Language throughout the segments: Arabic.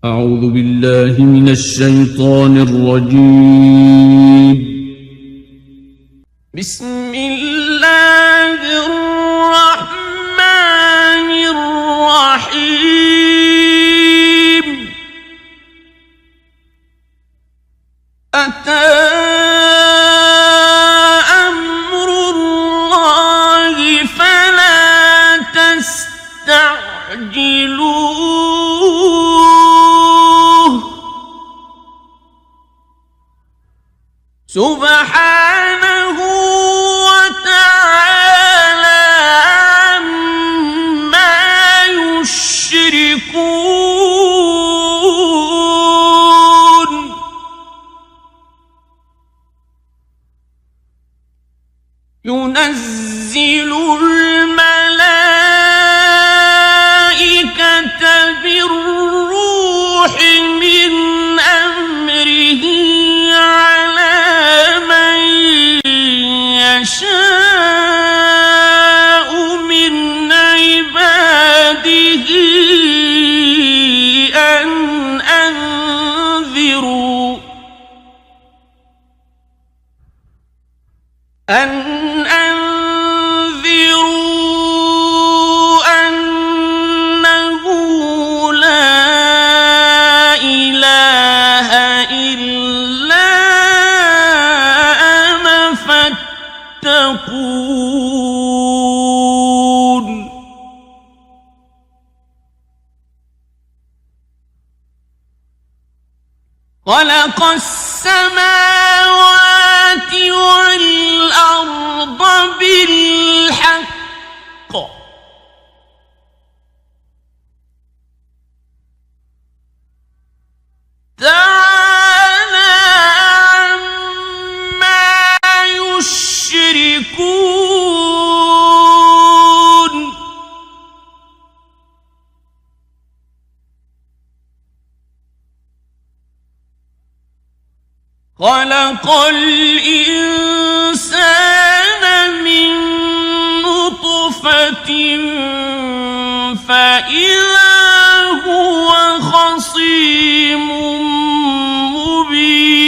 أعوذ بالله من الشيطان الرجيم. بسم الله الرحمن الرحيم. أتى أمر الله فلا تستعجلوه سبحانه وتعالى عما يشركون. ينزل الملائكة بالروح من أمره على من يشاء من عباده أن أنذروا أنه لا إله إلا أنا فاتقون. خلق السماوات والأرض بالحق تعالى عما يشركون. خلق الإنسان من نطفة فإذا هو خصيم مبين.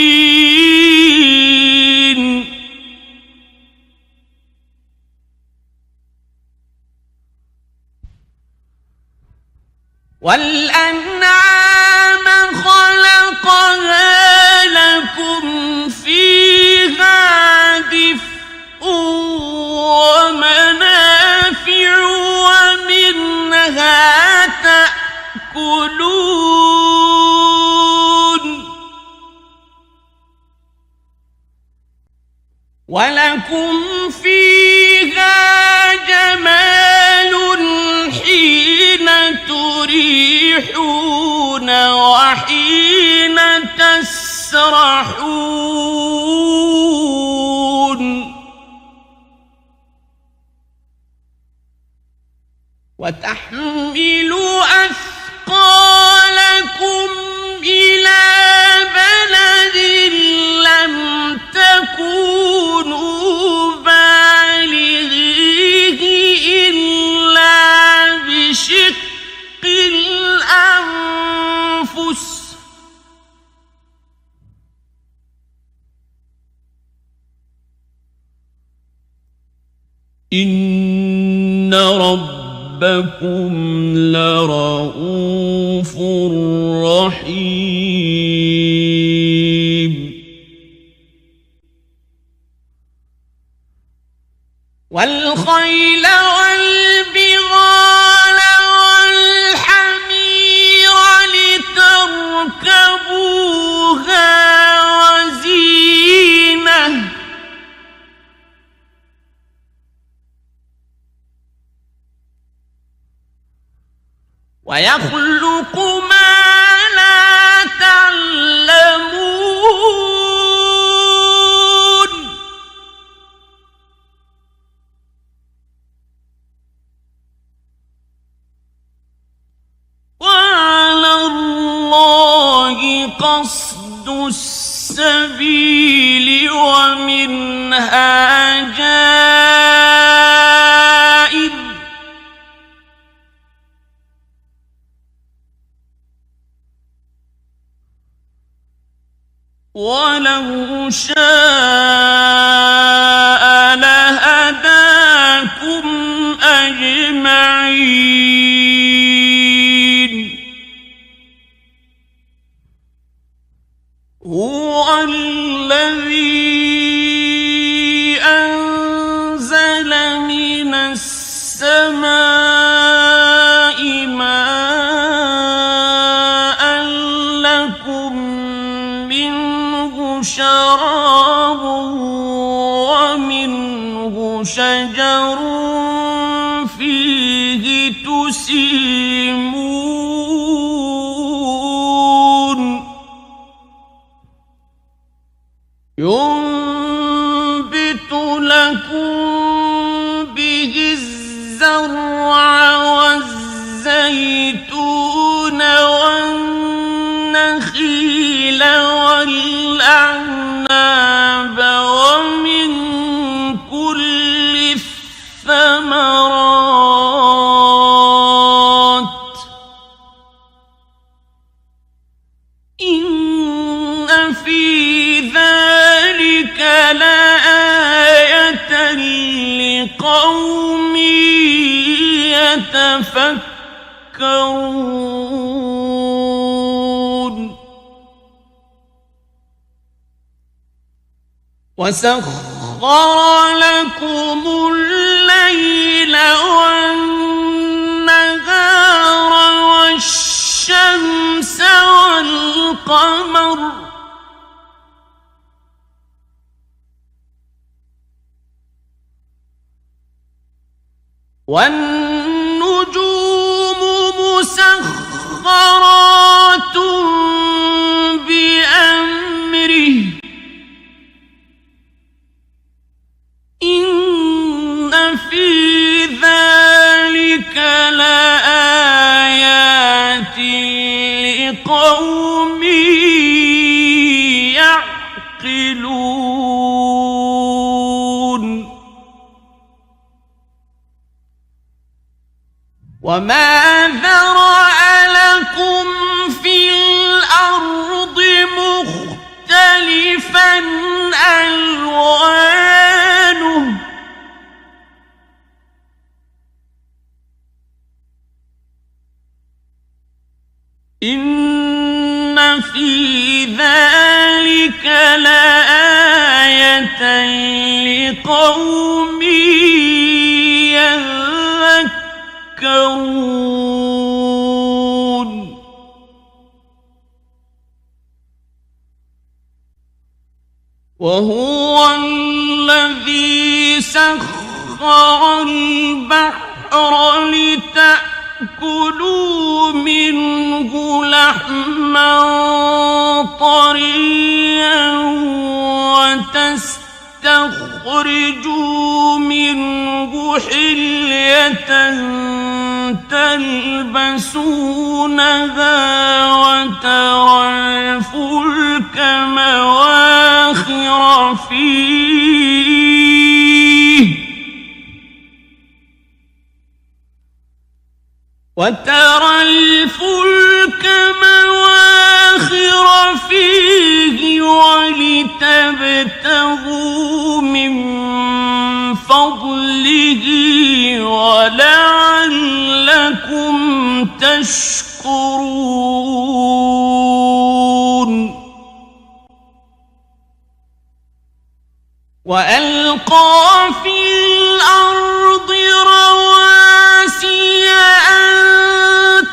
والأنعام خلقها لكم فيها دفء ومنافع ومنها تأكلون ولكم فيها جمال حين تريحون وحين تسرحون. وتحمل أثقالكم إلى بلد لم تكونوا بالغيه إلا بشق الأنفس إن ربكم لرؤوف رحيم. والخيل والبغال والحمير لتركبوها وزينة ويخلق ما لا تعلمون. وعلى الله قصد السبيل ومنها جائر ولو شاء لهداكم أجمعين. هو الذي أنزل من السماء ماء لكم منه شراب ومنه شجر فيه تسيمون ينبت لكم به الزرع والزيتون والنخيل والأعناب ومن كل الثمرات إن في ذلك لآية لقوم يتفكرون. وسخر لكم الليل والنهار والشمس والقمر والنجوم مسخرات بأمره إن في ذلك لآيات لقوم يعقلون. وما ذرأ لكم في الأرض مختلفا ألوانه إن في ذلك لآية لقوم يذكرون. وهو الذي سخر البحر لتأكلوا منه لحما طريا وتستخرجوا منه حلية تلبسونها وترى الفلك مواخر فيه ولتبتغوا من فضله ولعلكم تشكرون. وألقى في الأرض رواسي أن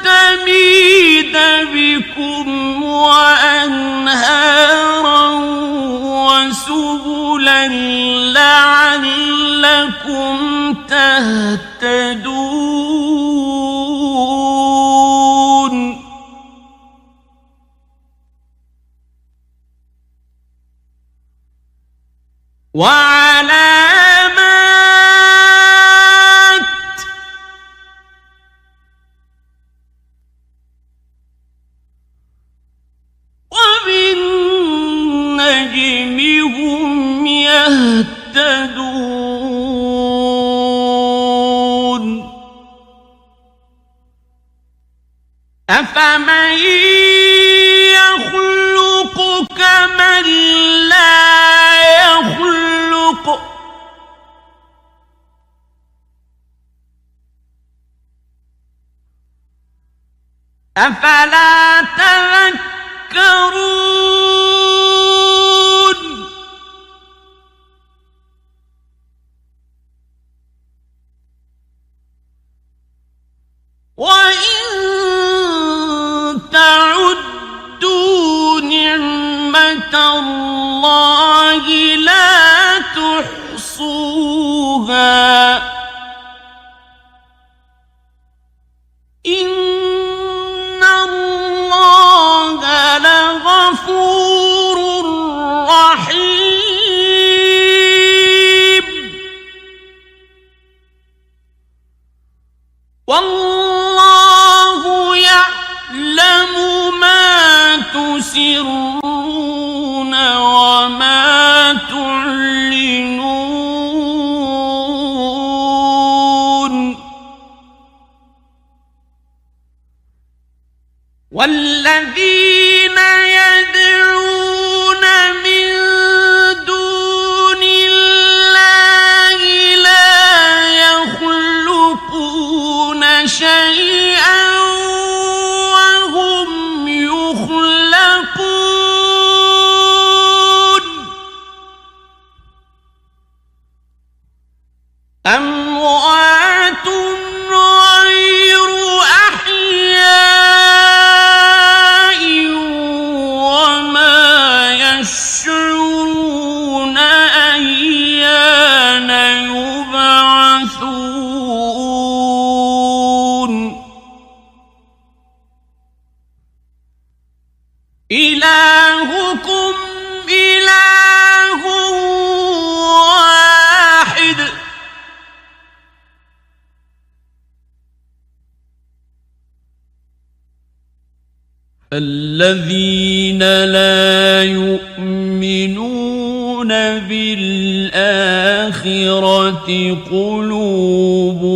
تميد بكم وأنهارا وسبلا لعلكم تهتدون. وعلامات وبالنجم هم يهتدون. أفمن يخلق كمن أفلا تذكرون وإن تعدوا نعمة الله لا تحصوها إن الله لغفور رحيم والله يعلم ما تسرون وما تعلنون والذين يدعون من دون الله لا يخلقون شيئا وهم يخلقون أموات غير أحياء وما يشعرون أيان يبعثون إلهكم إله واحد الذين لا يؤمنون بالآخرة قلوبهم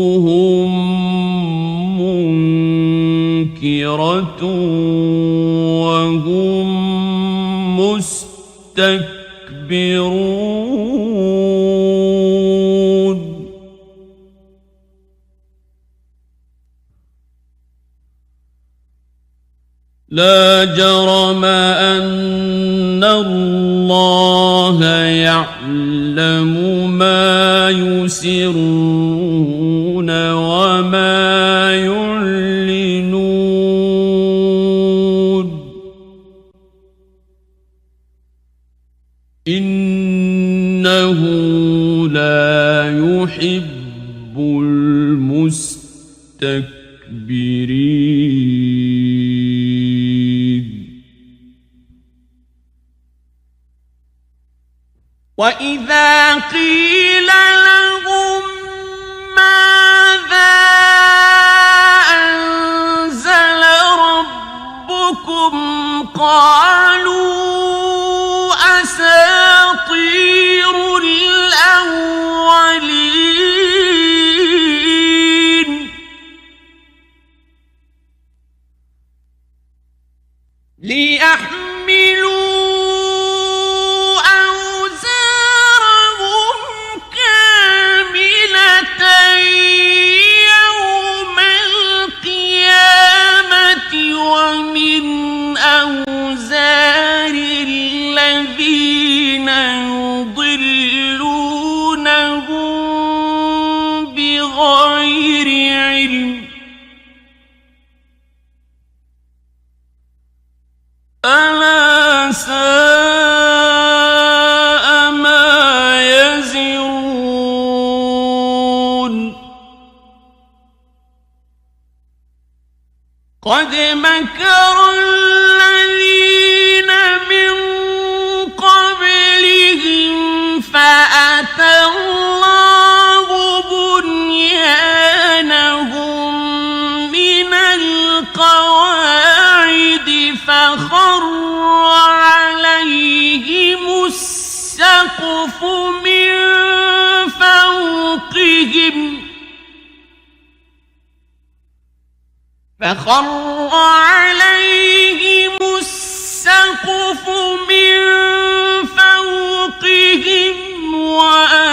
منكرة وهم مستكبرون لا جرم أن الله يعلم ما يسرون وما يعلنون إنه لا يحب المستكبرين وإذا قيل لهم ماذا أنزل ربكم قالوا أساطير الأولين ليحملوا ومن أوزار الذين يضلونهم بغير علم ألا ساء ما يزرون قد مكر الذين من قبلهم فأتى الله بنيانهم من القواعد فخر عليهم السقف من فوقهم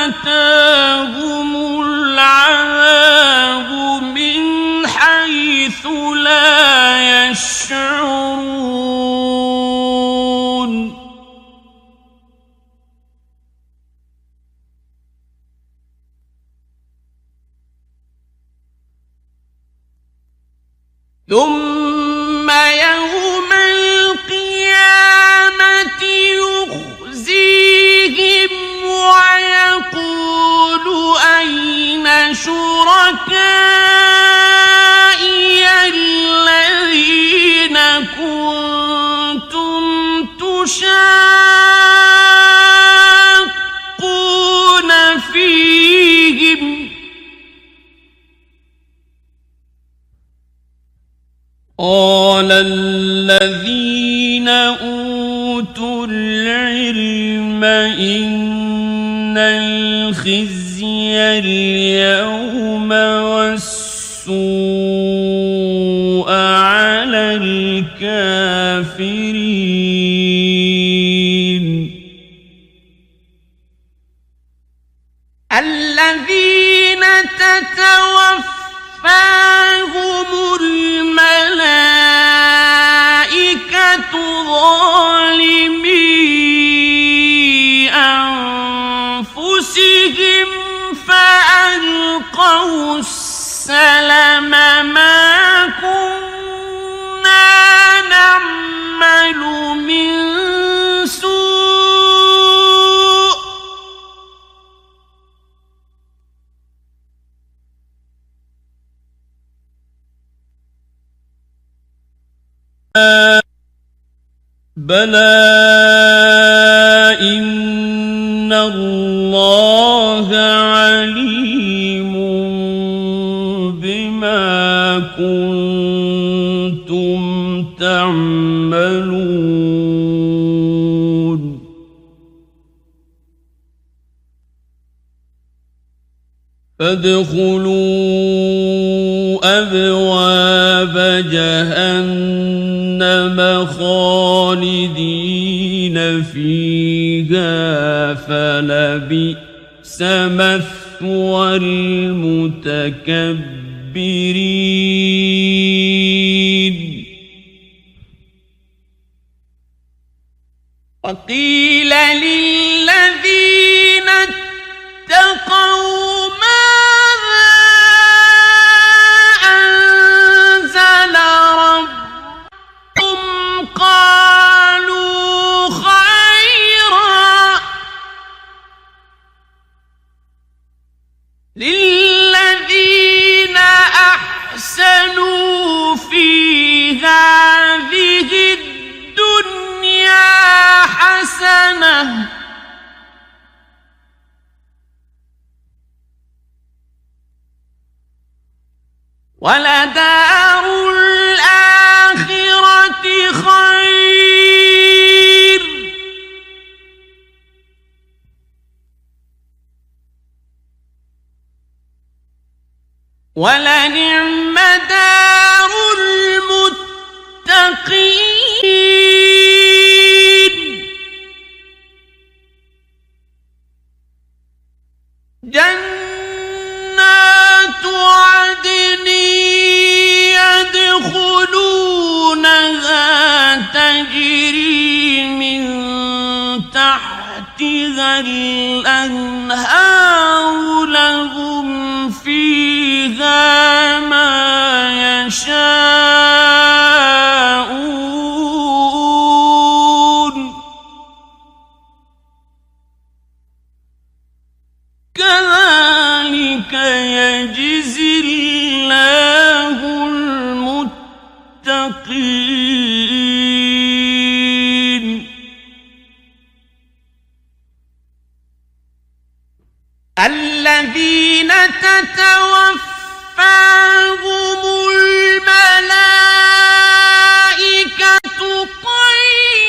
وأتاهم العذاب من حيث لا يشعرون ثم يوم القيامة يخزيهم ويقول أين شركائي الذين كنتم تشاقون فيهم قال الذين أوتوا العلم إن الخزي اليوم والسوء على الكافرين الذين تتوفاهم الملائكة ظالمي أنفسهم فألقوا السلم ما كنا نعمل من سوء بلى إن الله عليم بما كنتم تعملون فادخلوا أبواب جهنم خالدين فيها فلبئس مثوى المتكبرين وقيل للذين اتقوا ماذا أنزل ربكم قالوا خيرا للذين أحسنوا في هذه الدنيا حسنة ولدار الآخرة خير ولنعم دار المتقين جنات عدن يدخلونها تجري من تحتها الأنهار لهم فيها ما يشاءون كذلك يجزي الله المتقين الذين تتوفاهم الملائكة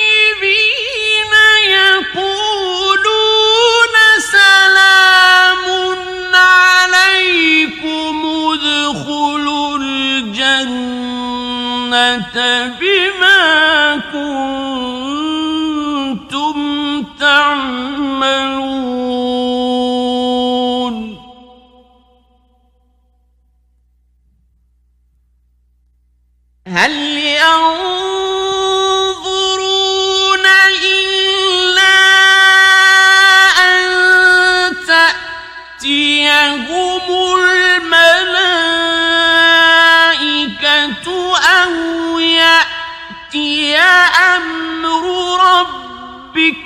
طيبين يقولون سلام عليكم ادخلوا الجنة بما كنتم تعملون هل ينظرون إلا أن تأتيهم الملائكة أمر ربك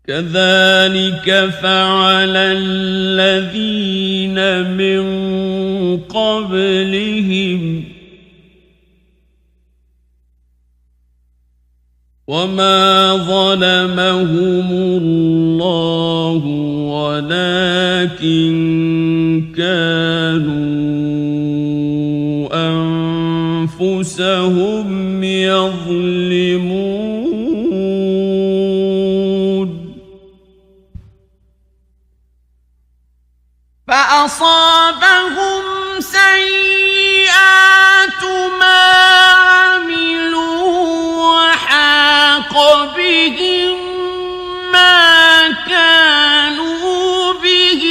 كذلك فعل الذين من قبلهم وما ظلمهم الله ولكن كانوا أنفسهم يظلمون فأصابهم سيئات ما عملوا وحاق بهم ما كانوا به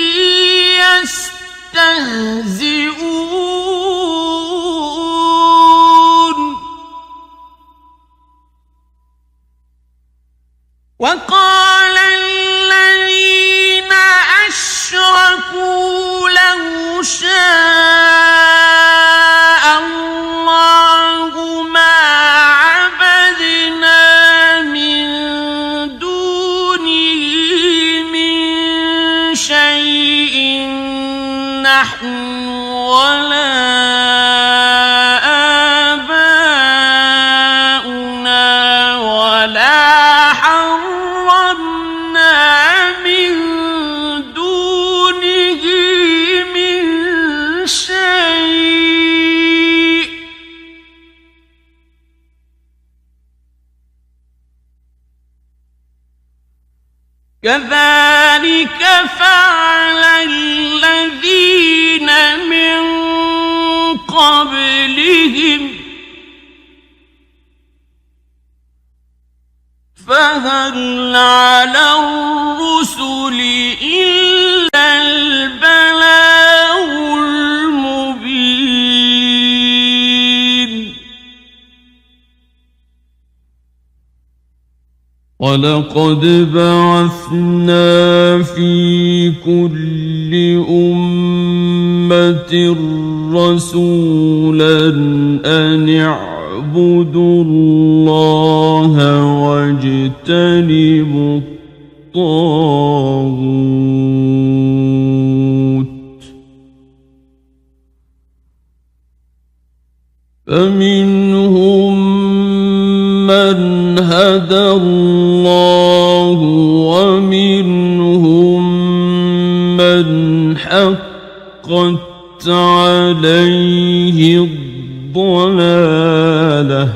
يستهزئون وقال الذين أشركوا لو شاء الله ما عبدنا من دونه من شيء نحن ولا آباؤنا ولا حرمنا من دونه من شيء كذلك فعل الذين من قبلهم فهل على الرسل إلا البلاغ المبين ولقد بعثنا في كل أمة رسولا أن اعبدوا الله واجتنبوا الطاغوت فمنهم من هدى الله ومنهم من حقت عليه الضلالة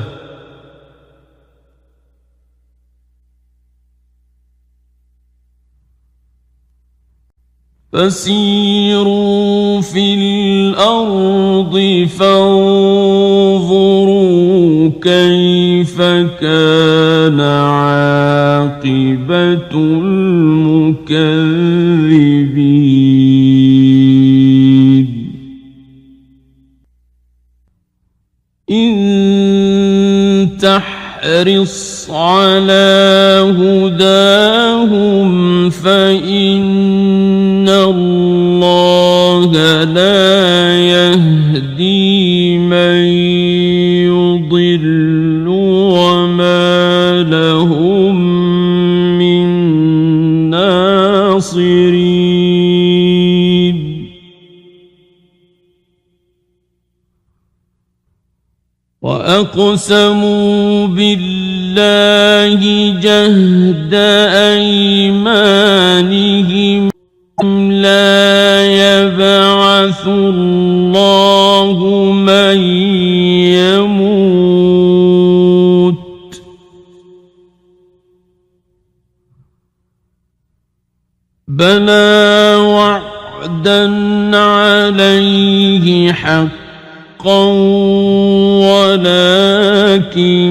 فسيروا في الأرض فانظروا كيف كان عاقبة المكذبين إن تحرص على هداهم فإن الله لا يهدي من يضل وما لهم من ناصرين وأقسموا بالله جهد أيمانهم لا يبعث الله من يموت بلى وعدا عليه حقا ولكن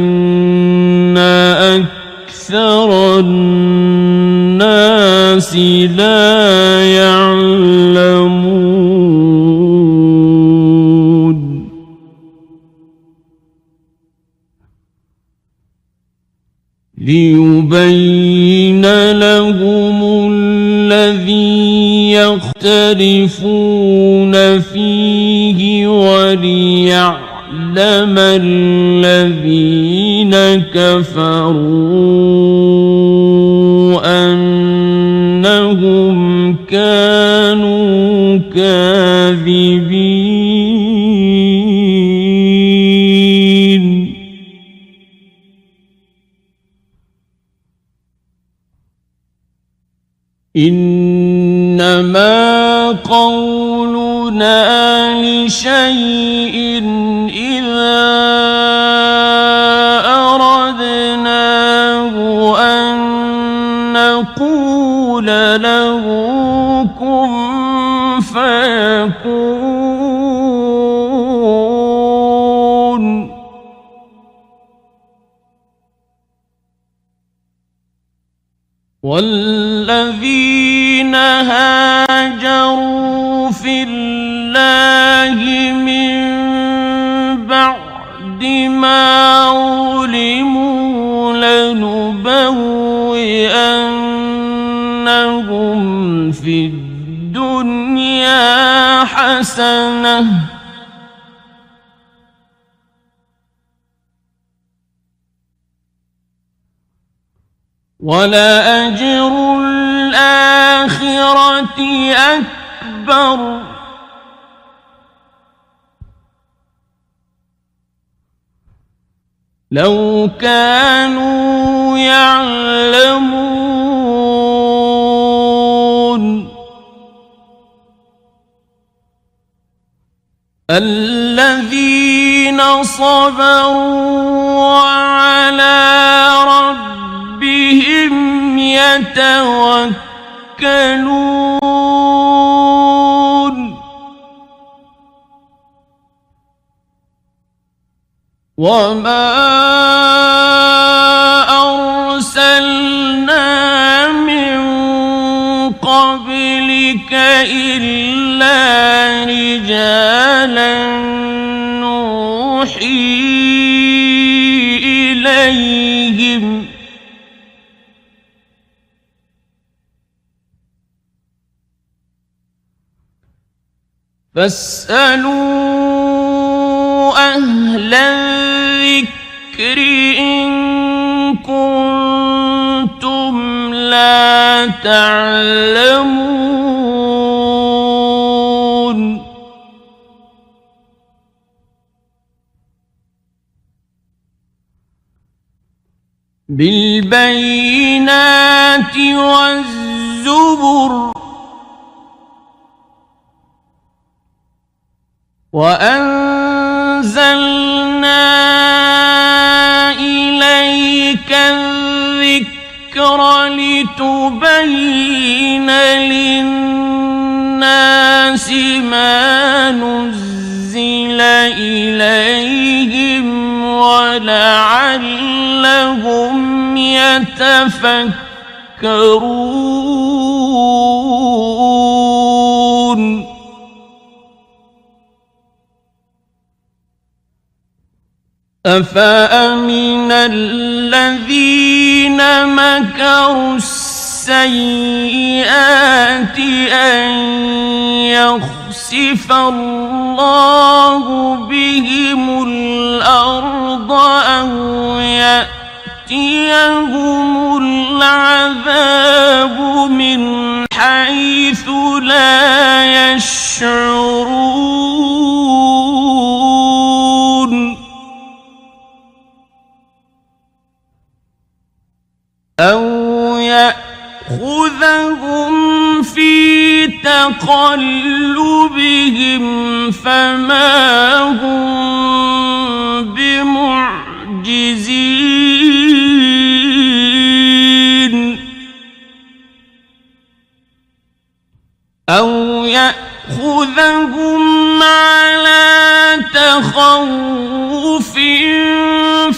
أكثر الناس لا يعلمون ليبين لهم الذي يختلفون يختلفون فيه وليعلم الذين كفروا أنهم كانوا كاذبين. إنما قولنا لشيء إذا أردناه أن نقول له كن فيكون. والذين هاجروا في الله من بعد ما ظلموا لنبوئنهم في الدنيا حسنة ولأجر الآخرة أكبر لو كانوا يعلمون. الذين صبروا وعلى ربهم يتوكلون. وما أرسلنا من قبلك إلا رجالا نوحي إليهم فاسألوا أهل الذكر إن كنتم لا تعلمون. بالبينات والزبر وأنزلنا إليك الذكر لتبين للناس ما نزل إليهم ولعلهم يتفكرون. أفأمن الذين مكروا السيئات أن يخسف الله بهم الأرض أو يأتيهم العذاب من حيث لا يشعرون. أو يأخذهم في تقلبهم فما هم بمعجزين. أو يأخذهم على تخوف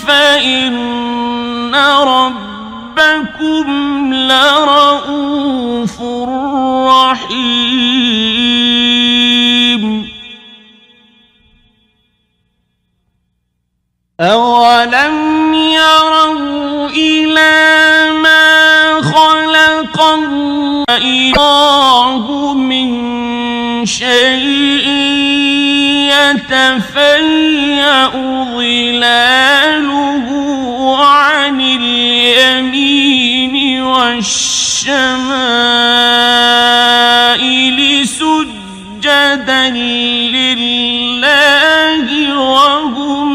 فإن ربكم لرؤوف رحيم. أولم يروا إلى ما خلق الله من شيء يتفيأ ظلاله عن اليمين والشمائل سجدا لله وهم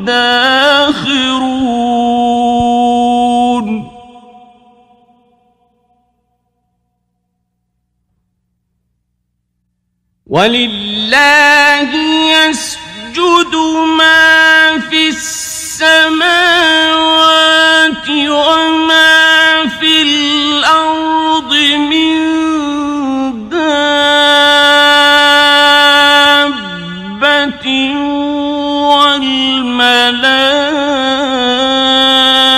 داخرون ولله يسجد ما في السماوات وما في الأرض من دابة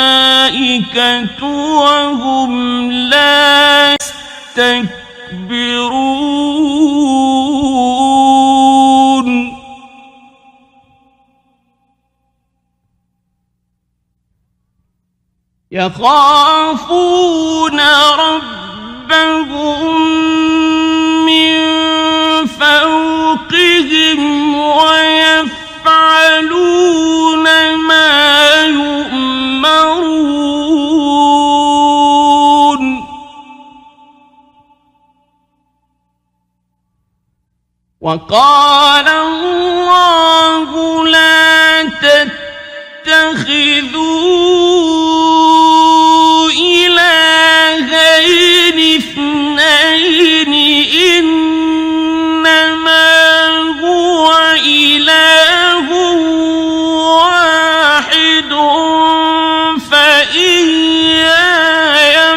والملائكة وهم لا يستكبرون يخافون ربهم من فوقهم ويفعلون ما يؤمرون وقال الله لا تتخذوا إلهين اثنين إنما هو إله واحد فإياي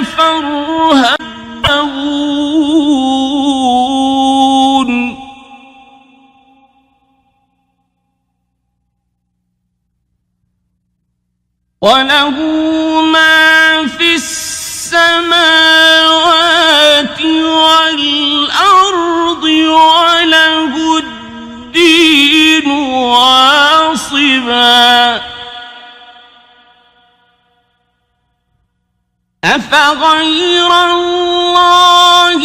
فارهبون وله ما في السماوات والأرض وله الدين واصبا أفغير الله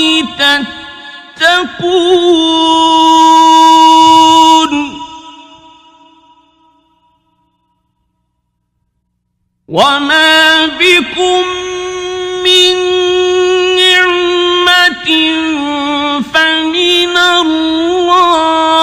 تتقون وما بكم من نعمة فمن الله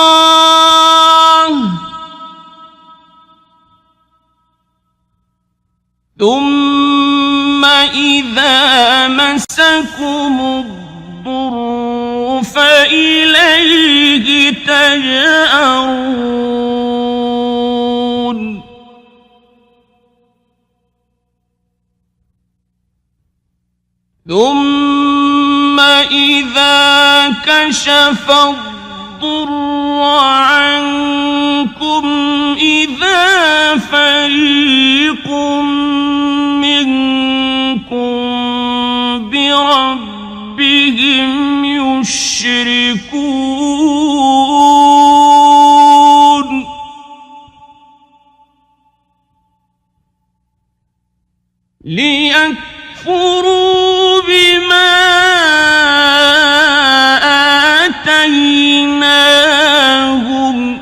ثم إذا مسكم الضر فإليه تجأرون ثم إذا كشف الضر عنكم إذا فريق منكم بربهم يشركون ليكفروا بما آتيناهم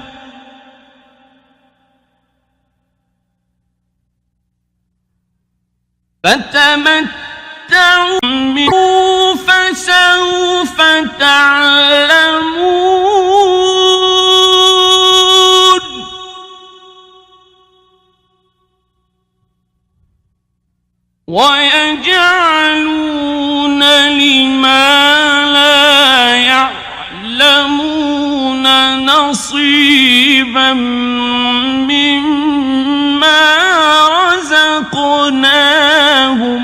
فتمتعوا فسوف تعلمون ويجعلون لما لا يعلمون نصيبا مما رزقناهم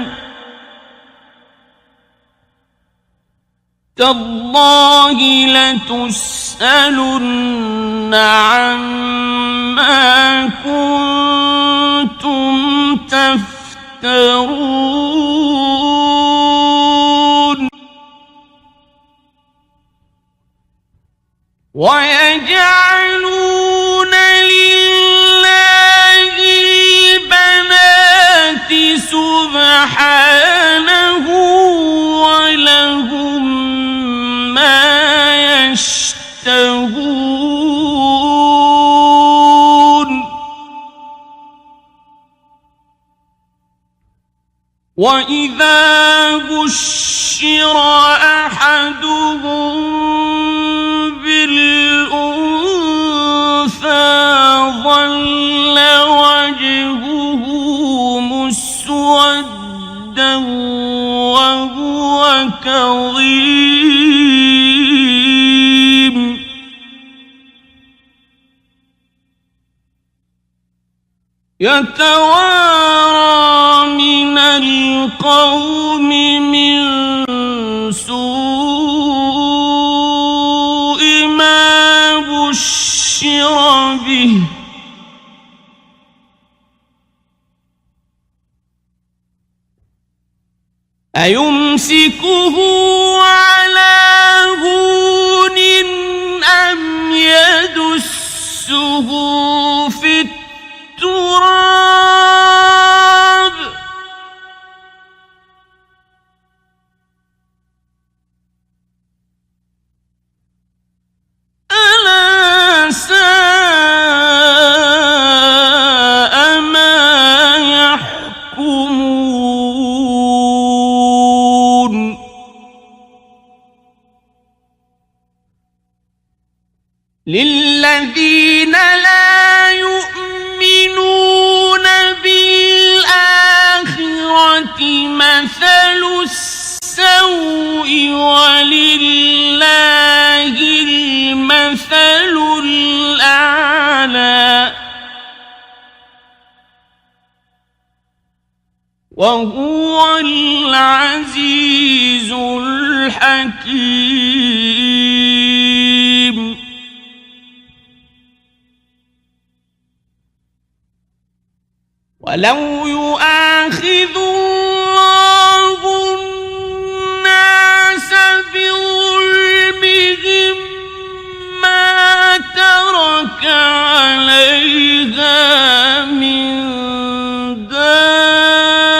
تالله لتسألن عما كنتم تفترون ويجعلون لله البنات سبحانه ولهم ما يشتهون يهتدون وإذا بشر أحدهم بالأنثى ظل وجهه مسودا وهو كظيم يتوارى من القوم من سوء ما بشر به أيمسكه على هون أم يدسه في التراب ألا ساء ما يحكمون للذين لا يؤمنون بالآخرة مثل السوء ولله المثل الأعلى وهو العزيز الحكيم ولو يؤاخذ الله الناس بظلمهم ما ترك عليها من دابة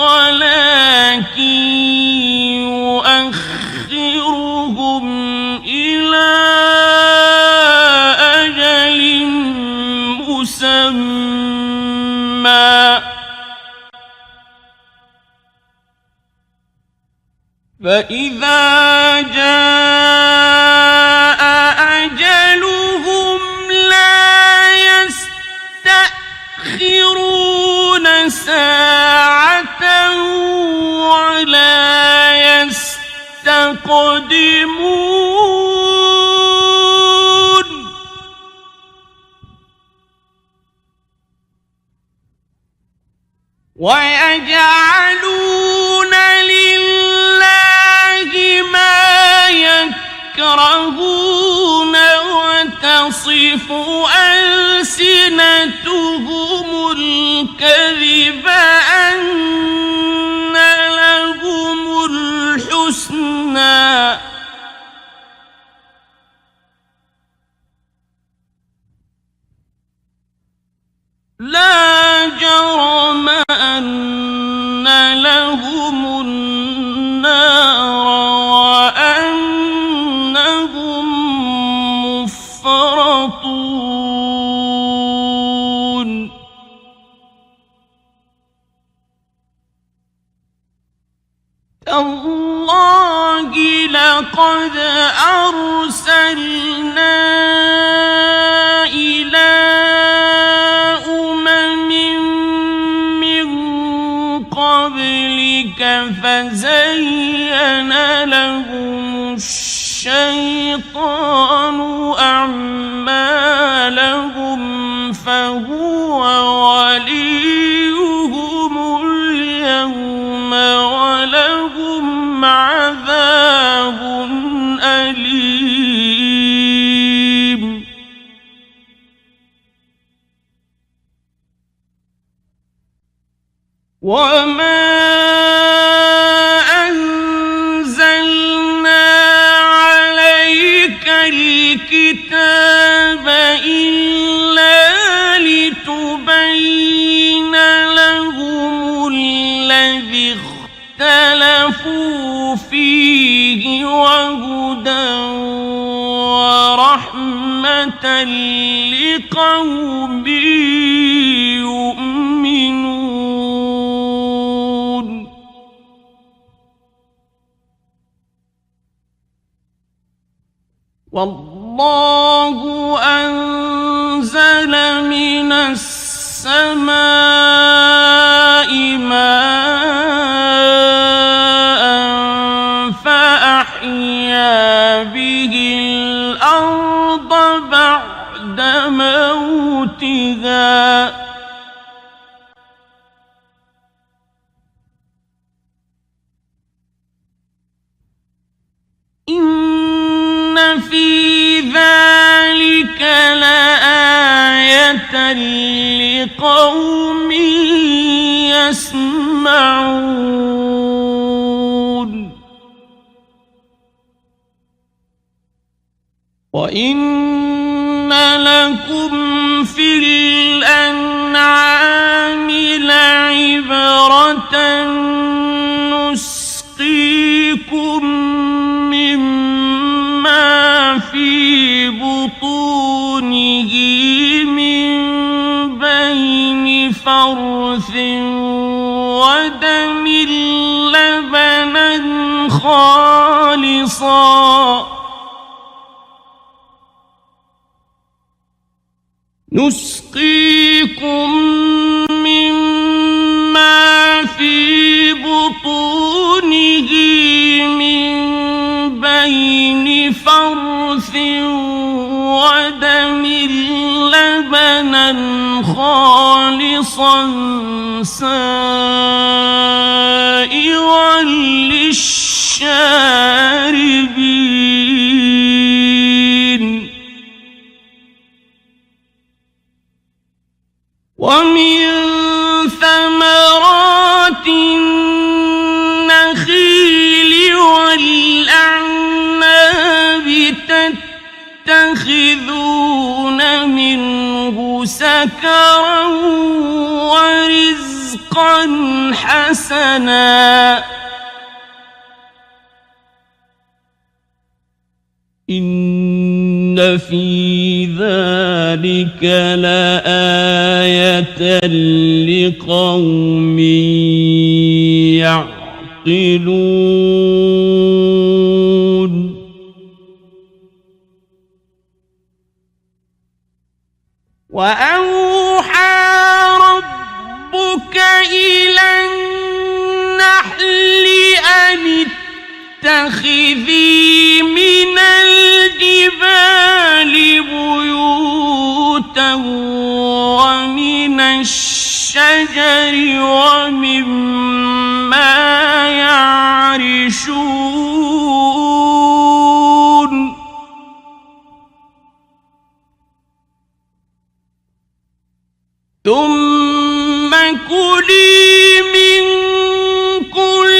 ولكن يؤخرهم إلى أجل مسمى فإذا جاء أجلهم لا يستأخرون ساعة ولا يستقدمون ويجعلون لله ما يكرهون وتصف ألسنتهم الكذب أن لهم الحسنى لا جرم أن لهم النار وأنهم مفرطون تالله لقد أرسلنا إلى قبلك فزين لهم الشيطان أعمالهم فهو وليهم اليوم ولهم عذاب أليم وما أنزلنا عليك الكتاب إلا لتبين لهم الذي اختلفوا فيه وهدى وهدى ورحمة لقوم يؤمنون والله أنزل من السماء ماء فأحيا به الأرض بعد موتها إن في ذلك لآية لقوم يسمعون وإن لكم في الأنعام لعبرة نسقيكم مما في بطونه من بين فرث ودم لبنا خالصا نسقيكم مما في بطونه من بين فرث ودم لبنا خالصا سائغا للشاربين ومن ثمرات النخيل والأعناب تتخذون منه سكرا ورزقا حسنا إن في ذلك لآية لقوم يعقلون وأوحى ربك إلى النحل أن اتخذي من الجبال بيوتا ومن الشجر ومما يعرشون ثم كلي من كل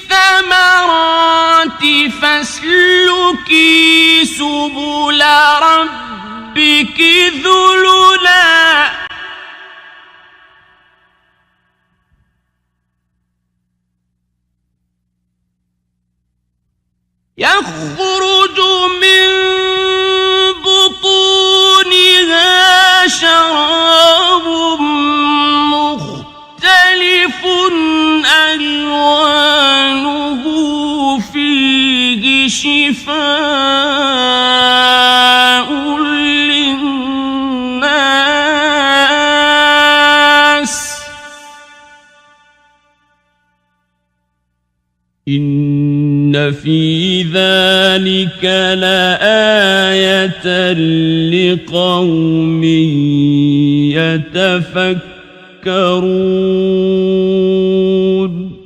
الثمرات فاسلكي سبل ربك ذللا يخرج من بطونها شراب مختلف ألوانه فيه شفاء للناس إن في ذلك لآية لقوم يتفكرون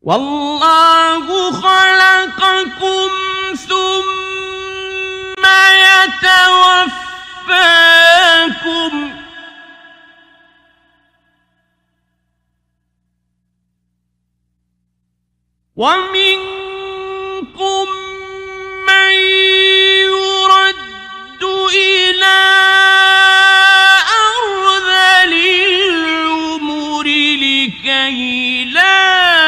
والله خلقكم ثم يتوفاكم ومنكم من يرد إلى أرذل العمر لكي لا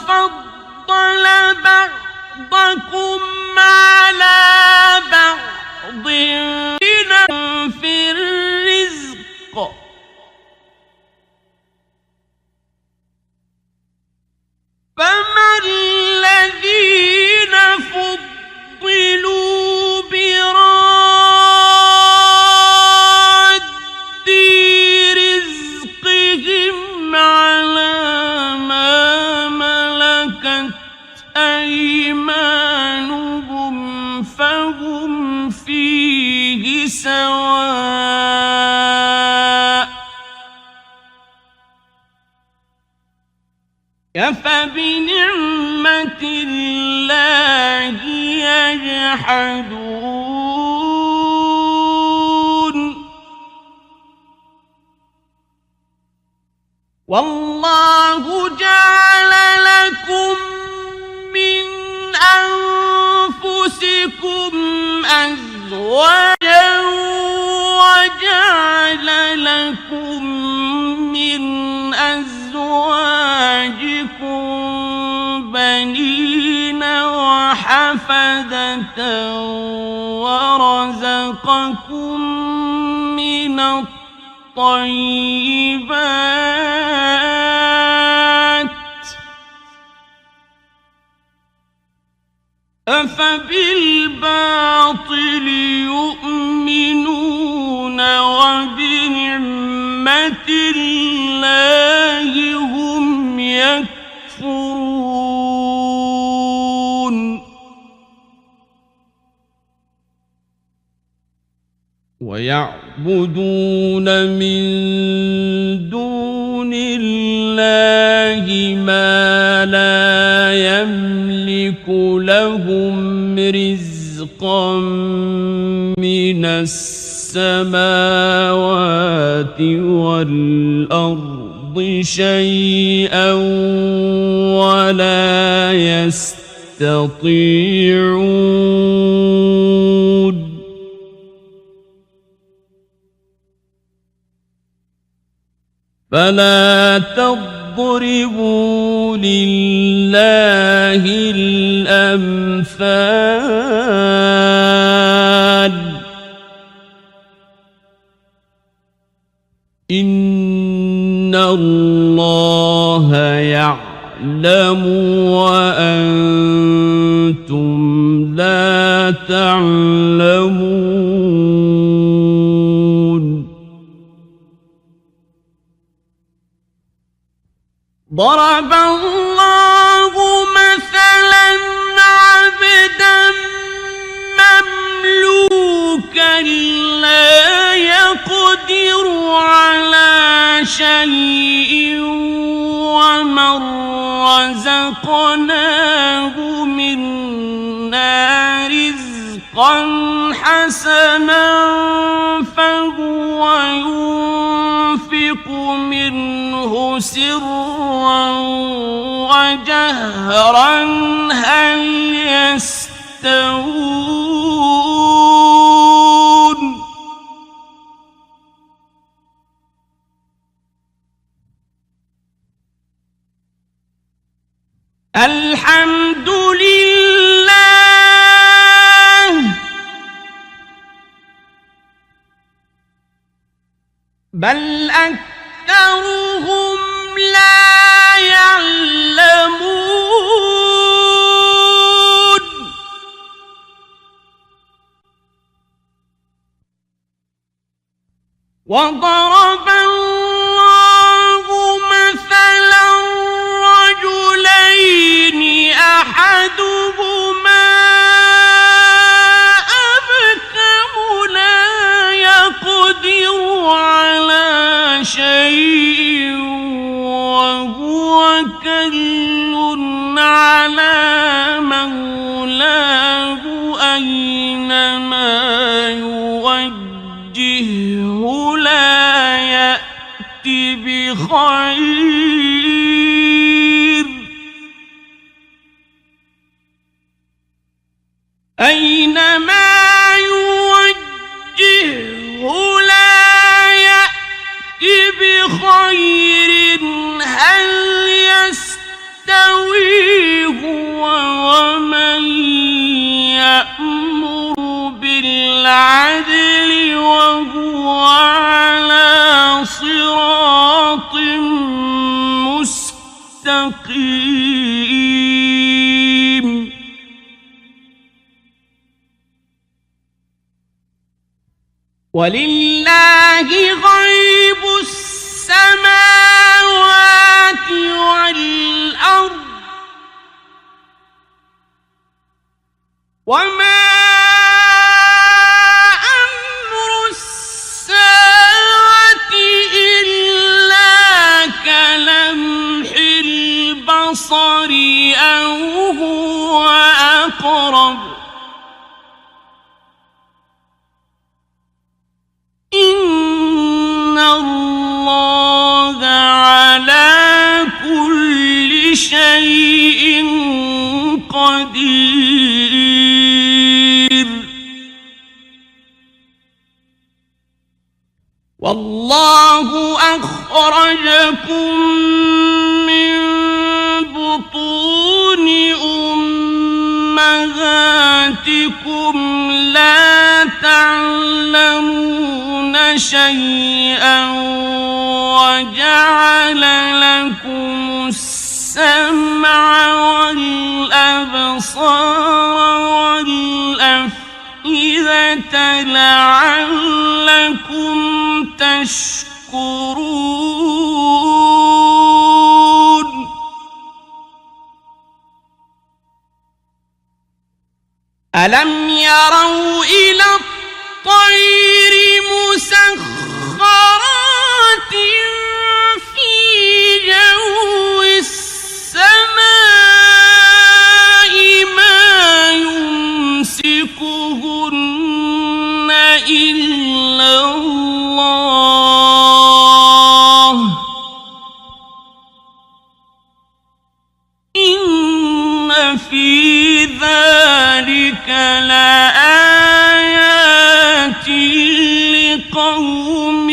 وفضل بعضكم على بعض في الرزق فما الذين فضلوا براد رزقهم على ما ملكت أيمانهم فهم فيه سواء أفبنعمة الله يجحدون والله جعل لكم من أنفسكم أزواجا وجعل لكم من أزواجكم بنين وحفدة ورزقكم من الطيبات أفبالباطل يؤمنون وبنعمة الله هم يكفرون ويعبدون من دون الله ما لا يملك لهم رزقا من السماوات والأرض شيئا ولا يستطيعون فلا تضربوا لله الأمثال إن الله يعلم وأنتم لا تعلمون ضرب الله مثلا عبدا مملوكا لا يقدر على شيء ومن رزقناه منا رزقا حسنا فهو ينفق منه سرا وجهرا هل يستوون الحمد لله بل أكثرهم لا يعلمون وضرب الله مثلا رجلين أحدهما أبكم لا يقدر على شيء وهو كل على مولاه أينما يوجهه لا يأتي بخير أينما يوجهه لا يأتي بخير هل يستوي العدل وهو على صراط مستقيم ولله غيب السماوات والأرض وما أمر الساعة إلا كلمح البصر أو هو أقرب إن الله على كل شيء قدير والله أخرجكم من بطون أمهاتكم لا تعلمون شيئا وجعل لكم السمع والأبصار والأفئدة لعلكم تشكرون ألم يروا إلى الطير مسخرات في جو السماء ما يمسكهن إلا الله إن في ذلك لآيات لقوم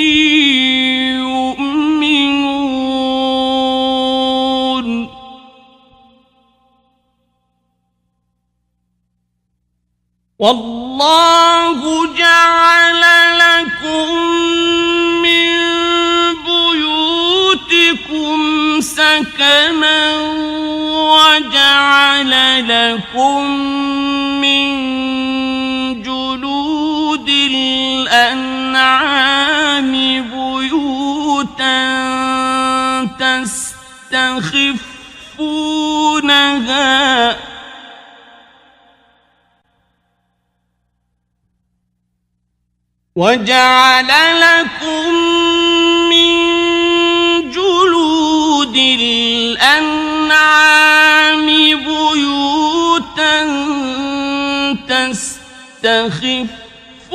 يؤمنون والله جعل لكم من بيوتكم سكنا وجعل لكم من جلود الأنعام بيوتا تستخفونها وجعل لكم من جلود الأنعام بيوتا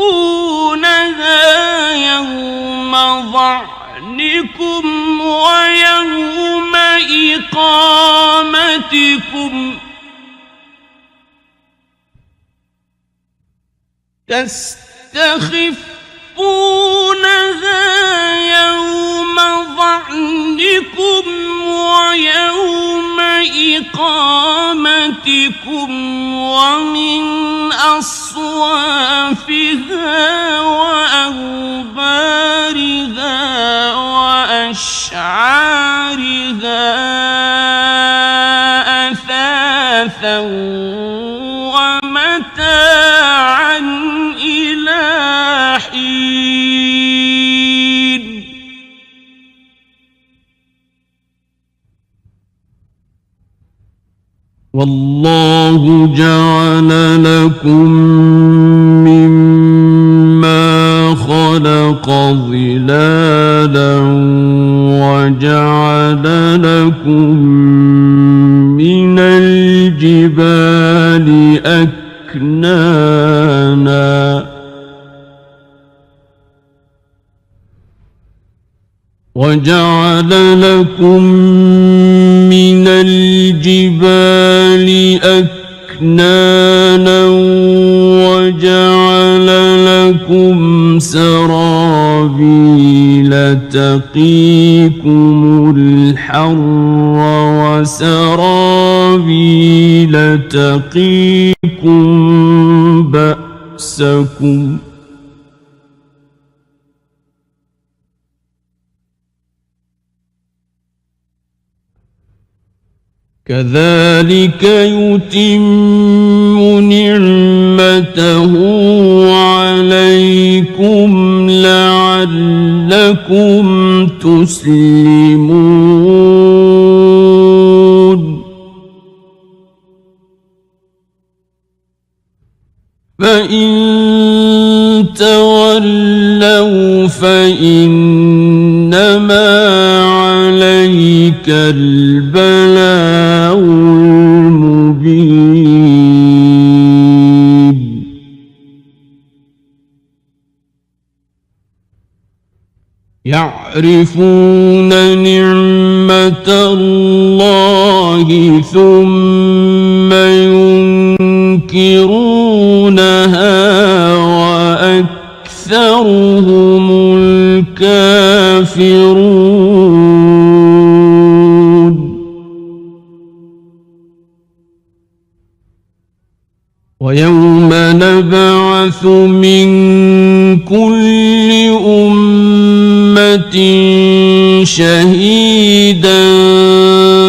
تستخفونها يوم ظعنكم ويوم إقامتكم تستخفونها يوم ظعنكم ويوم إقامتكم ومن أصوافها وأوبارها وأشعارها أثاثا ومتاعا إلى حين والله جعل لكم مما خلق ظلالا وجعل لكم من الجبال أكنانا وجعل لكم من الجبال أكنانا وجعل لكم سرابيل تقيكم الحر وسرابيل تقيكم بأسكم كذلك يتم نعمته عليكم لعلكم تسلمون فإن تولوا فإنما عليك البلاغ المبين يعرفون نعمة الله ثم ينكرونها وأكثرهم الكافرون ويوم نبعث من كل أمة شهيدا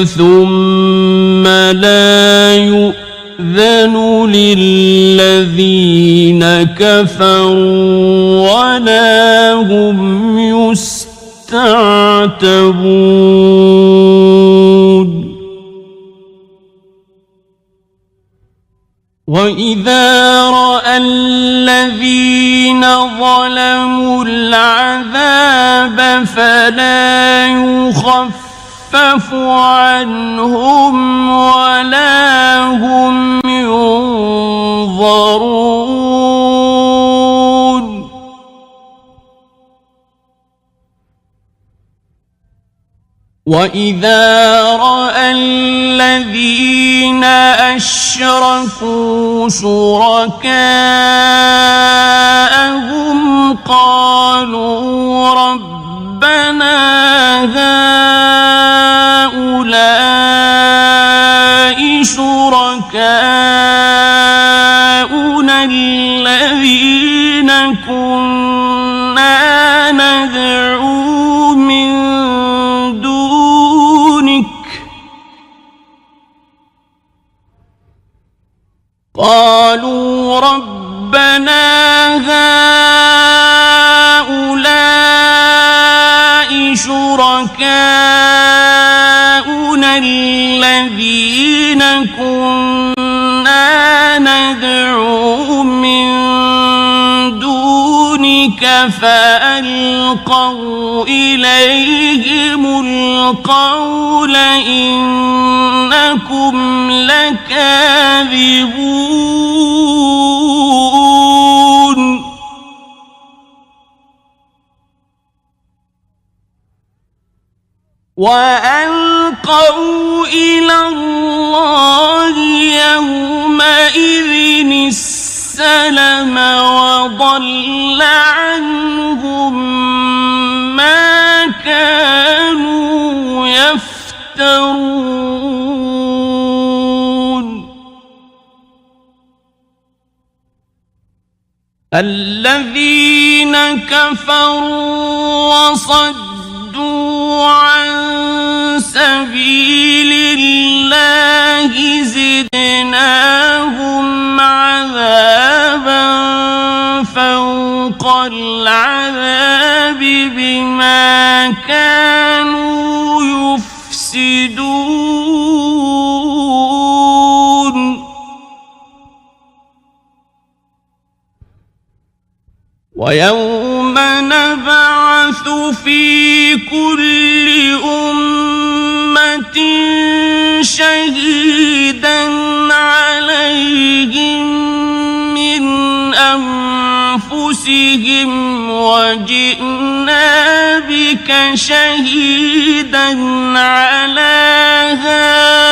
ثم لا يؤذن للذين كفروا ولا هم يستعتبون وإذا رأى الذين ظلموا العذاب فلا يخفف عنهم ولا هم ينظرون وإذا رأى الذين أشركوا شركاءهم قالوا ربنا هؤلاء شركاؤنا الذين كنا ندعو من دونك قالوا ربنا هؤلاء شركاؤنا الذين كنا ندعو من دونك فألقوا إليهم القول إنكم لكاذبون وألقوا إلى الله يومئذ السلم وضل عنهم ما كانوا يفترون الذين كفروا وصدوا عن سبيل الله زدناهم عذابا فوق العذاب بما كانوا يفسدون ويوم نبعث في كل أمة شهيدا عليهم من أنفسهم وجئنا بك شهيدا على هؤلاء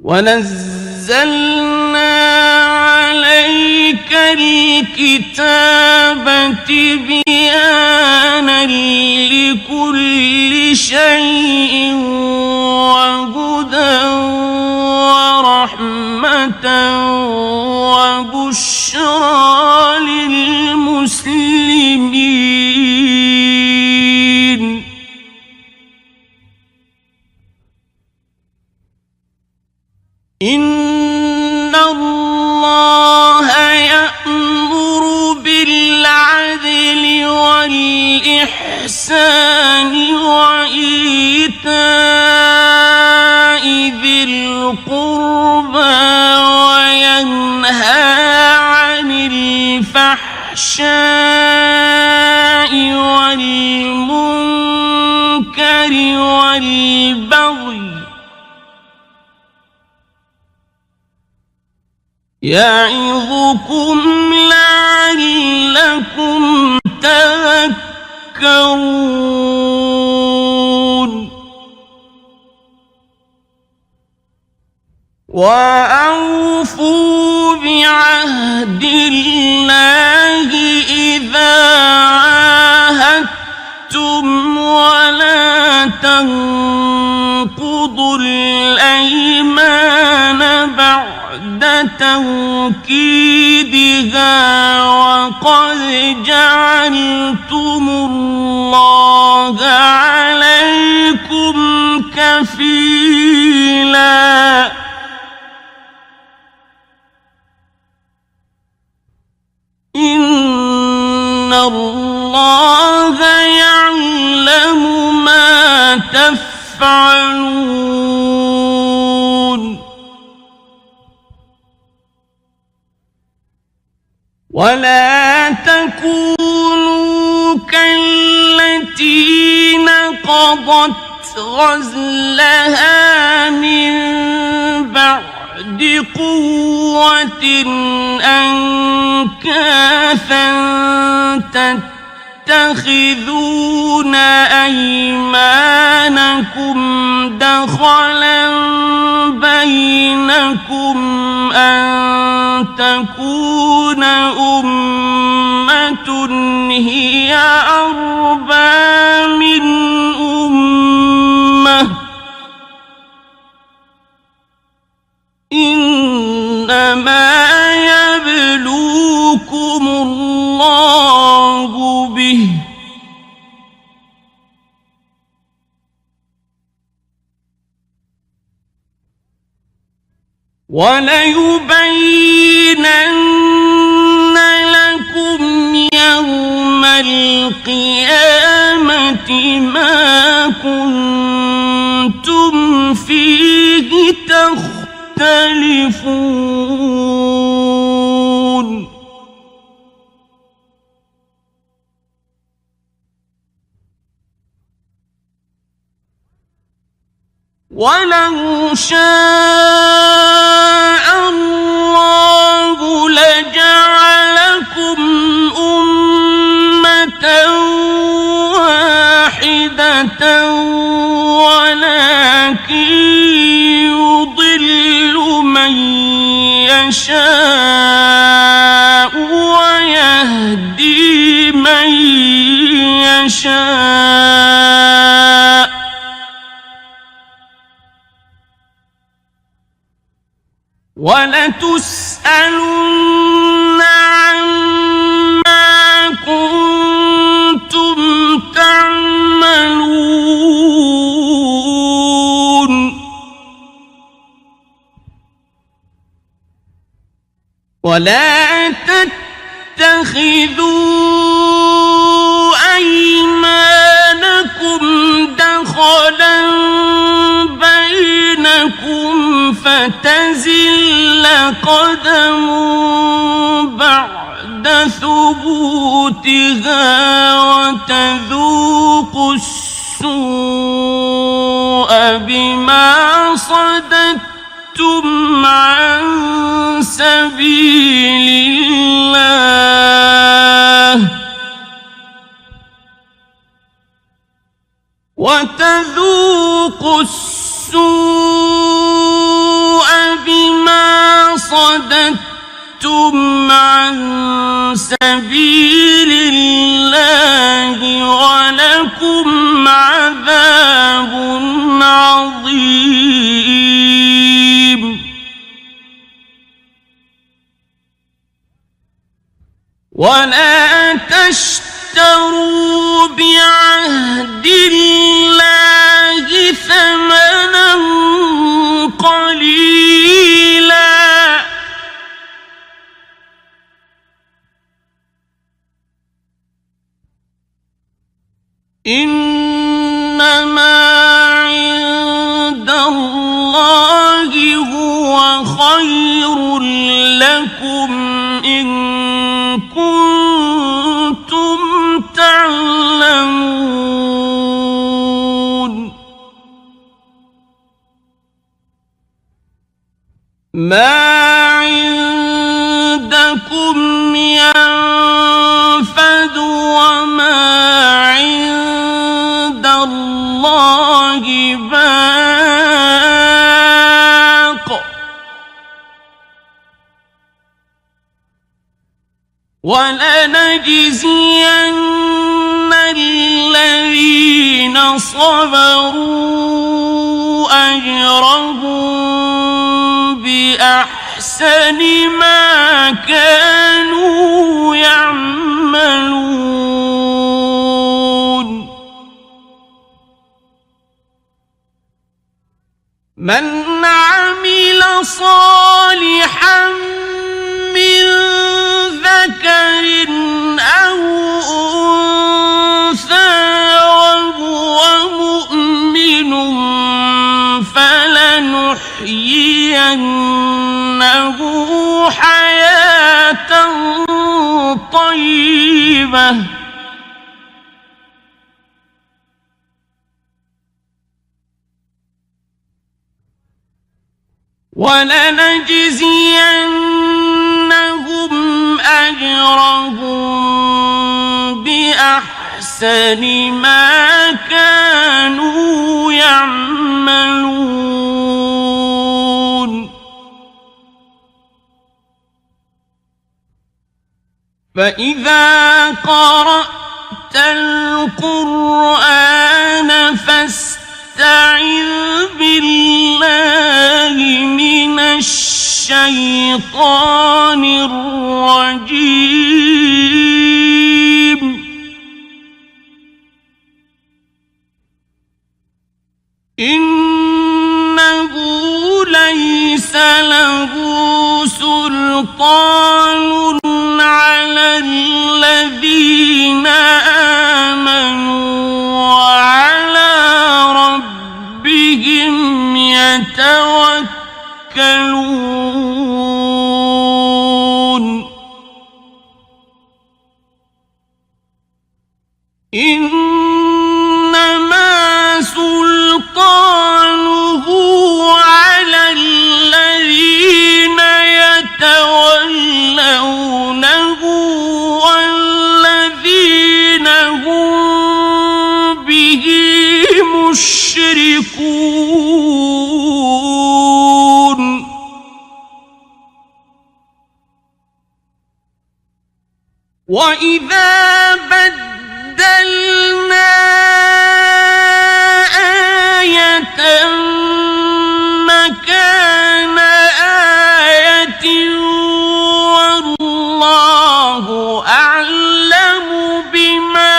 ونزلنا عليك الكتاب تبيانا لكل شيء وهدى ورحمة وبشرى للمسلمين بالإحسان وإيتاء ذي القربى وينهى عن الفحشاء والمنكر والبغي يعظكم لعلكم تذكرون وأوفوا بعهد الله إذا عاهدتم ولا تنقضوا الأيمان بعد توكيدها وقد جعلتم الله عليكم كفيلا إن الله يعلم ما تفعلون ولا تكونوا كالتي نقضت غزلها من بعد قوة أنكاثا تتخذون أيمانكم دخلا بينكم أن تكون أمة هي أربى من أمة إنما يبلوكم الله به وليبينن لكم يوم القيامة ما كنتم فيه تختلفون ولو شاء الله لجعلكم أمة واحدة ولكن يضل من يشاء ويهدي من يشاء ولتسألن عما كنتم تعملون ولا تتخذوا أيمانكم دخلا بينكم فتزل قدم بعد ثبوتها وتذوقوا السوء بما صددتم عن سبيل الله وتذوقوا السوء بما صددتم عن سبيل الله ولكم عذاب عظيم ولا تشتروا بعهد الله ثمنا قليلا إنما عند الله هو خير لكم إن كنتم تعلمون ما عندكم ينفد وما عند الله باق ولنجزين الذين صبروا أجرهم بأحسن ما كانوا يعملون من عمل صالحا من ذكر أو أنثى وهو مؤمن فلنحيينه حياة طيبة ولنجزينهم أجرهم بأحسن ما كانوا يعملون فإذا قرأت القرآن فاستعذ بالله من الشيطان الرجيم إنه ليس له سلطان على الذين آمنوا وعلى ربهم يتوكلون إنما سلطانه على الذين يتولونه والذين هم به مشركون وإذا بدلنا آية مكان آية والله أعلم بما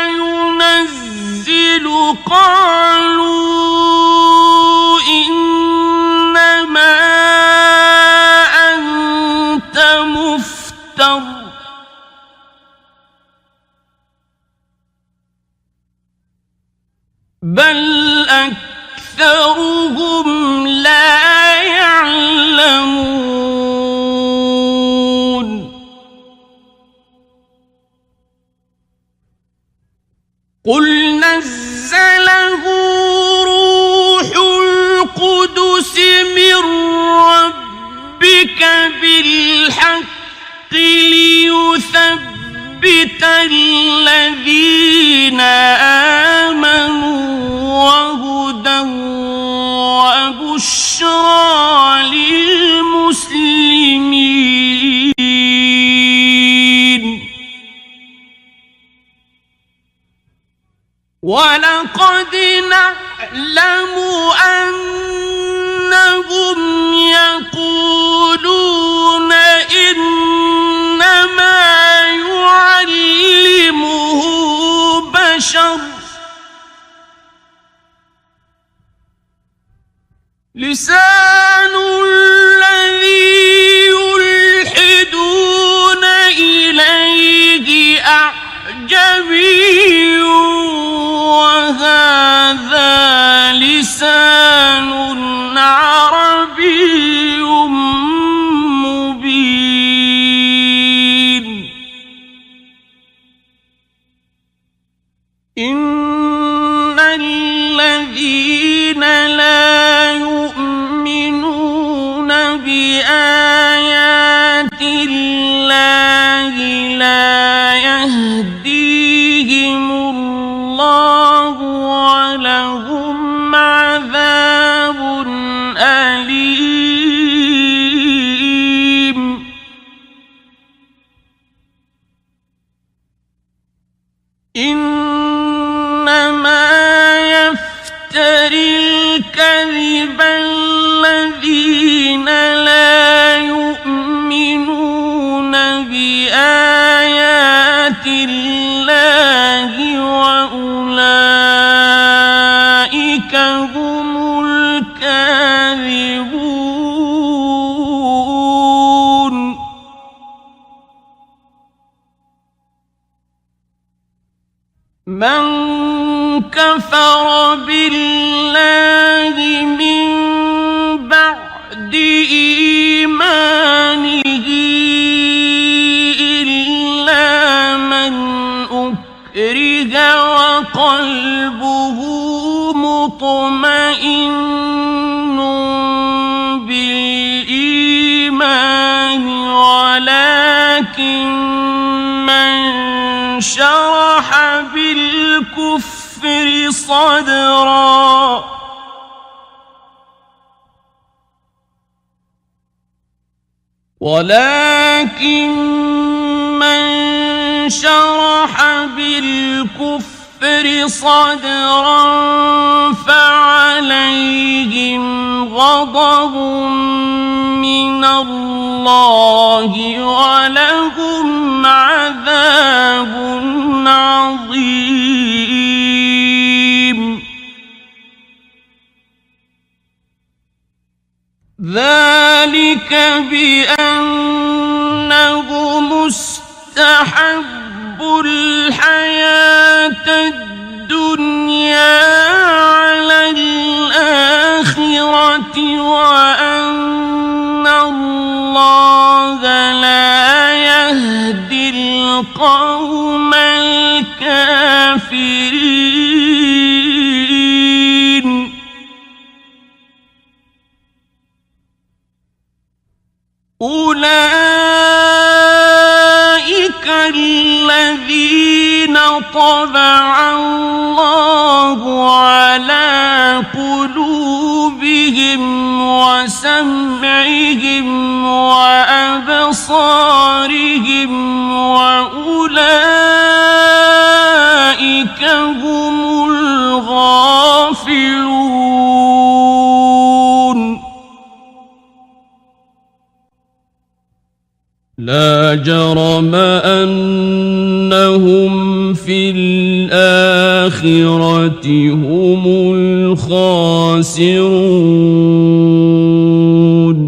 ينزل قالوا إنما أنت مفتر بل أكثرهم لا يعلمون قل نزله روح القدس من ربك بالحق ليثبت الذين آمنوا وهدى وبشرى للمسلمين ولقد نعلم أنهم يقولون إنما يعلمه بشر لسان الذي يلحدون إليه أعجمي الذين لا يؤمنون بآيات الله لا يهديهم الله ولهم عذاب أليم. إنما يفتري الكذب الذين لا يؤمنون بآيات الله وأولئك هم الكاذبون. من كفر بالله من بعد إيمانه إلا من أكره وقلبه مطمئن بالإيمان ولكن من شرح بالكفر صدرا فعليهم غضب من الله ولهم عذاب عظيم. ذلك بأنهم استحبوا الحياة الدنيا على الآخرة وأن الله لا يهدي القوم الكافرين. أولئك الذين طبع الله على قلوبهم وسمعهم وأبصارهم وأولئك هم الغافلون. لا جرم أنهم في الآخرة هم الخاسرون.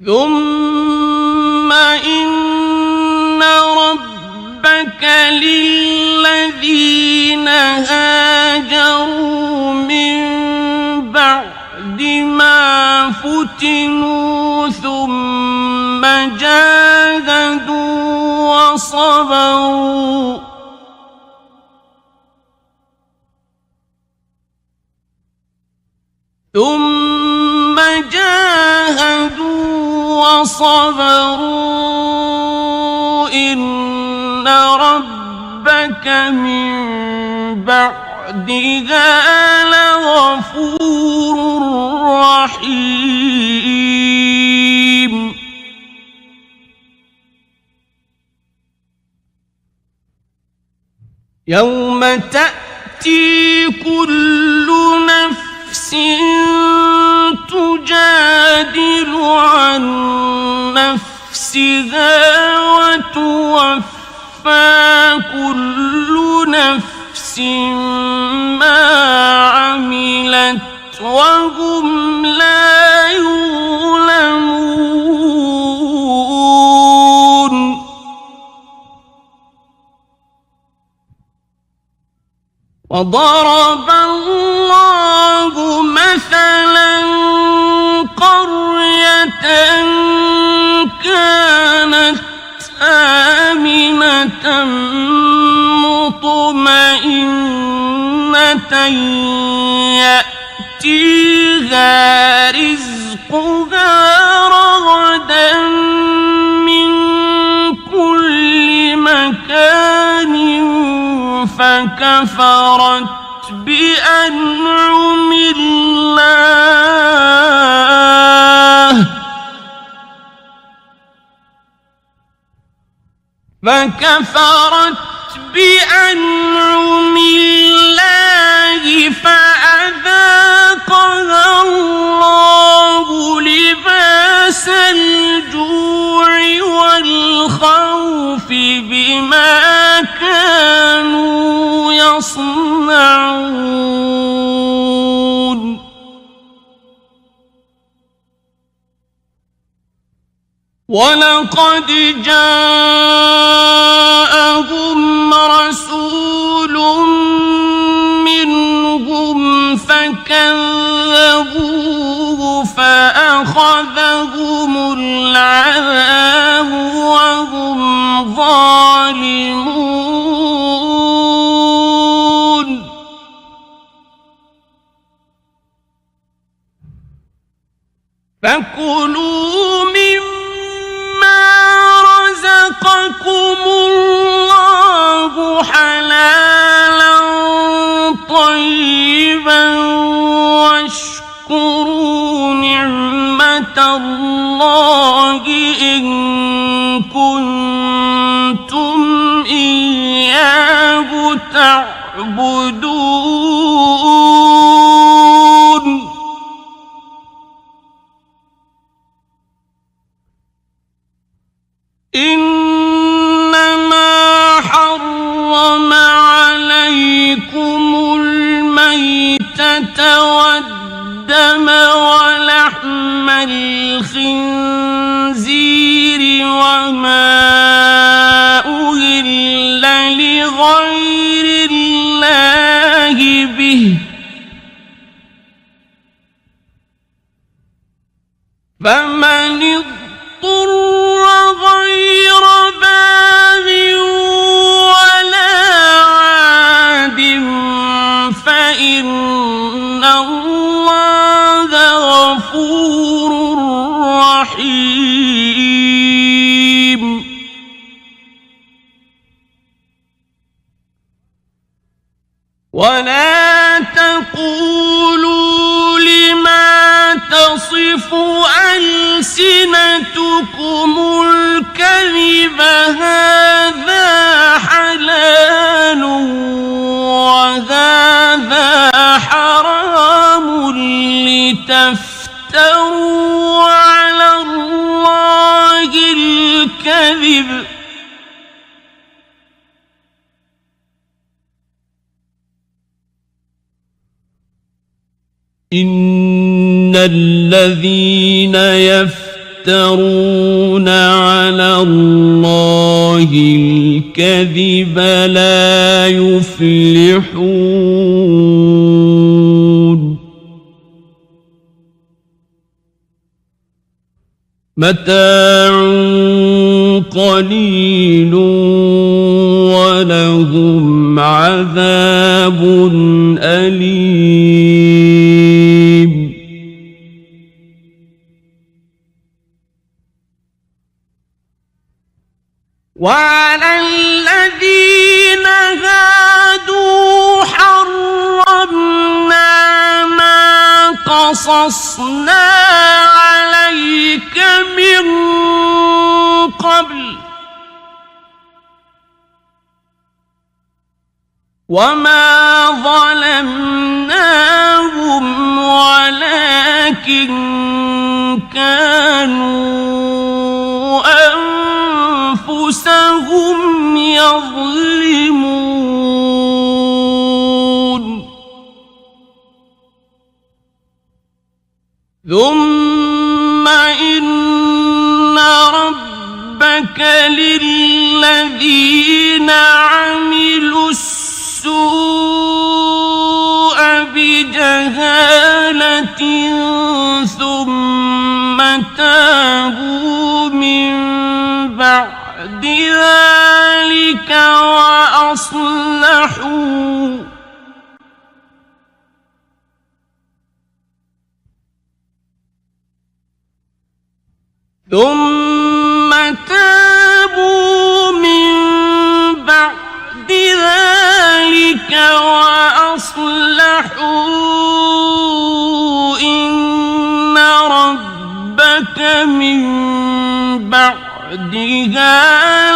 ثم إن ربك للذين هاجروا من بعد ما فتنوا ثم جاهدوا وصبروا إن ربك من بعدها لغفور رحيم. يوم تأتي كل نفس تجادل عن نفسها وتوفى كل نفس ما عملت وهم لا يظلمون. وضرب الله مثلا قرية كانت آمنة يأتيها رزقها رغدا من كل مكان فكفرت بأنعم الله فأذاقها الله لباس الجوع والخوف بما كانوا يصنعون ولقد جاءهم رسول منهم فكذبوه فأخذهم العذاب وهم ظالمون فكلوا مما رزقكم الله حلالا طيبا واشكروا نعمة الله إن كنتم إياه تعبدون إنما حرم عليكم الميتة والدم ولحم الخنزير وما أهل لغير الله به فمن اضطر غير باغ ولا عاد فإن الله غفور رحيم ولا تقولوا لما تصف ألسنتكم الكذب هذا حلال وهذا حرام لتفتروا على الله الكذب إن الذين يفترون على الله الكذب لا يفلحون متاع قليل ولهم عذاب أليم وعلى الذين هادوا حرمنا ما قصصنا عليك من قبل وما ظلمناهم ولكن كانوا أنفسهم يظلمون ثم إن ربك للذين عملوا السوء بجهالة ثم تابوا من بعد ذلك وأصلحوا ثم تابوا من بعد ذلك وأصلحوا إن ربك من بعدها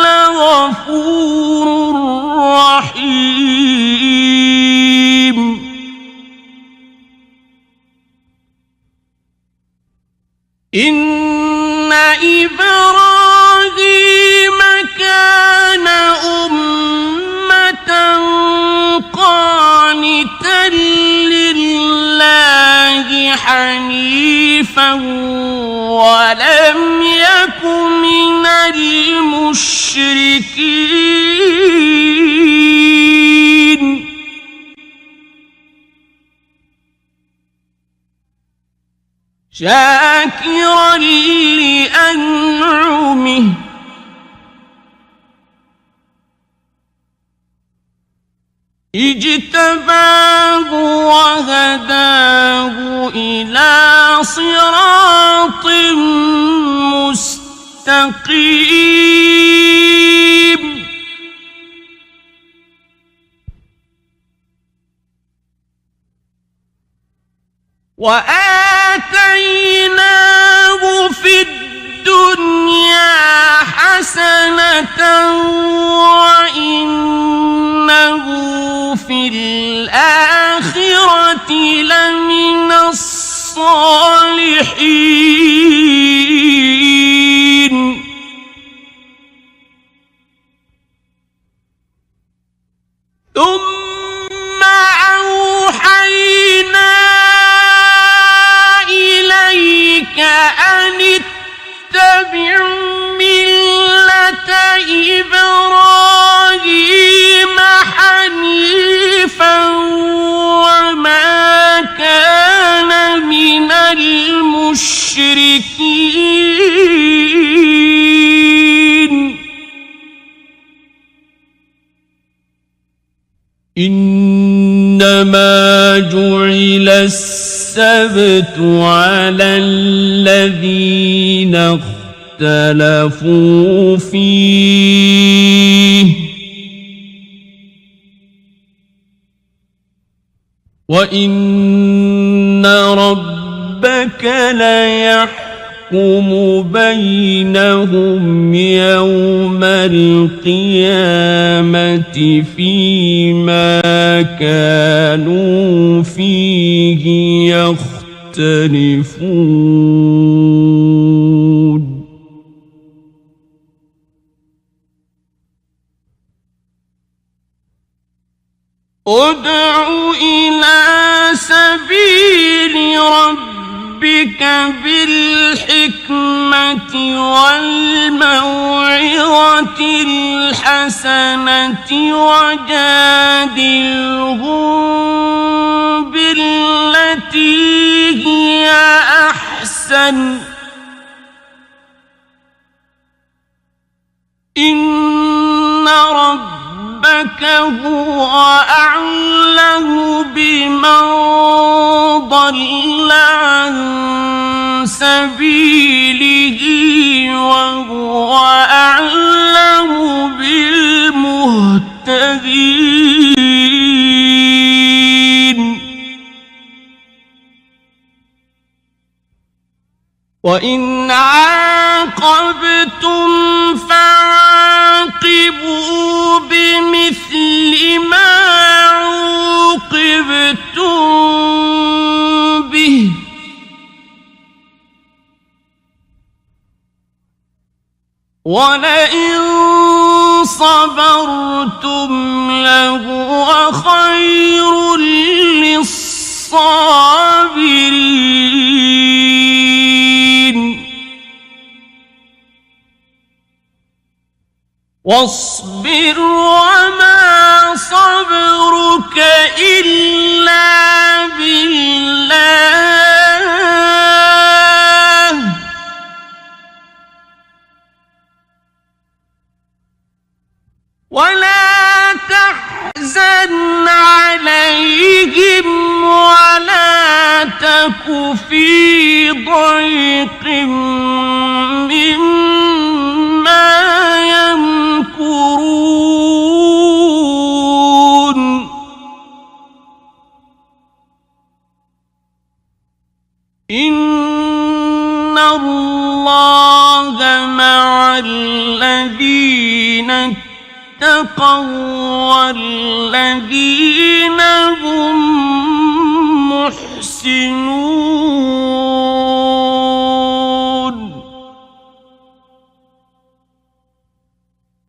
لغفور رحيم إن إبراهيم كان أمة قانتا لله حنيفا ولم يك من المشركين شاكرا لأنعمه اجتباه وهداه إلى صراط مستقيم وآتيناه في الدنيا حسنة وإنه في الآخرة لمن الصالحين ثم أوحينا إليك أن اتبع ملة إبراهيم حنيفا وما كان من المشركين إنما جعل السبت على الذين اختلفوا فيه وإن ربك ليحكم بينهم يوم القيامة فيما كانوا فيه يختلفون ادع إلى سبيل ربك بالحكمة والموعظة الحسنة وجادلهم بالتي هي أحسن إن ربك هو أعلم بمن ضل عن سبيله وهو أعلم بالمهتدين وإن عاقبتم فعاقبوا بمثل ما عوقبتم به ولئن صبرتم لهو خير للصابرين واصبر وما صبرك إلا بالله ولا تحزن عليهم ولا تك في ضيق مما يمكرون إن الله مع الذين اتقوا والذين هم محسنون